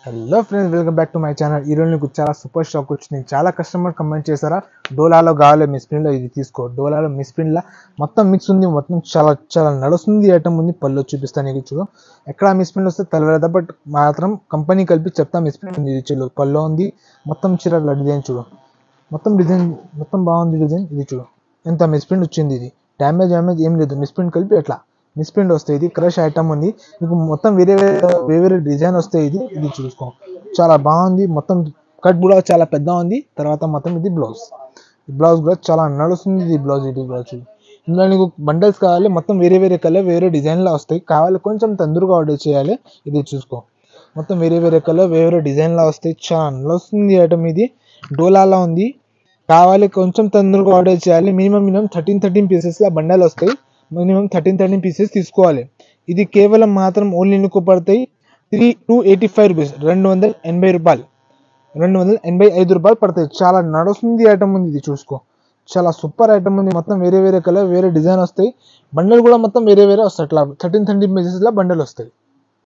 Hello friends, welcome back to my channel. ఈరోజు నీకు చాలా సూపర్ స్టాక్ వచ్చింది. చాలా కస్టమర్ కమెంట్ చేశారా, డోలాలో కావాలి మిస్ప్రింట్లో ఇది తీసుకో. డోలాలో మిస్ప్రింట్లో మొత్తం మిక్స్ ఉంది, మొత్తం చాలా చాలా నడుస్తుంది ఐటమ్ ఉంది. పళ్ళు చూపిస్తాను నీకు, చూడు. ఎక్కడ మిస్ప్రింట్ వస్తే తెలవలేదా, బట్ మాత్రం కంపెనీ కలిపి చెప్తా మిస్ప్రింట్ ఉంది. ఇది చూడు, పళ్ళు ఉంది, మొత్తం చీరల డిజైన్ చూడు, మొత్తం డిజైన్ మొత్తం బాగుంది డిజైన్. ఇది చూడు ఎంత మిస్ప్రింట్ వచ్చింది. ఇది డ్యామేజ్ ఏం లేదు, మిస్ప్రింట్ కలిపి ఎట్లా మిస్ప్రింట్ వస్తాయి. ఇది క్రష్ ఐటమ్ ఉంది, మీకు మొత్తం వేరే వేరే డిజైన్ వస్తాయి. ఇది చూసుకో, చాలా బాగుంది. మొత్తం కట్ కూడా చాలా పెద్ద ఉంది. తర్వాత మొత్తం ఇది బ్లౌజ్ కూడా చాలా నడుస్తుంది. ఇది బ్లౌజ్ చూడు. ఇందులో నీకు బండల్స్ కావాలి, మొత్తం వేరే వేరే కలర్ వేరే డిజైన్లో వస్తాయి. కావాలి కొంచెం తొందరగా ఆర్డర్ చేయాలి. ఇది చూసుకో, మొత్తం వేరే వేరే కలర్ వేరే డిజైన్లో వస్తాయి. చాలా నడుస్తుంది ఐటమ్. ఇది డోలాలో ఉంది, కావాలి కొంచెం తొందరగా ఆర్డర్ చేయాలి. మినిమం 13 పీసెస్లో బండల్ వస్తాయి. మినిమం 13 పీసెస్ తీసుకోవాలి. ఇది కేవలం మాత్రం ఓన్లీ నీకు పడతాయి 285 రూపీస్, 280 రూపాయలు, 285 రూపాయలు పడతాయి. చాలా నడుస్తుంది ఐటమ్ ఉంది. ఇది చూసుకో, చాలా సూపర్ ఐటమ్ ఉంది. మొత్తం వేరే వేరే కలర్ వేరే డిజైన్ వస్తాయి. బండల్ కూడా మొత్తం వేరే వేరే వస్తాయి. అట్లా 13 పీసెస్లో బండల్ వస్తాయి.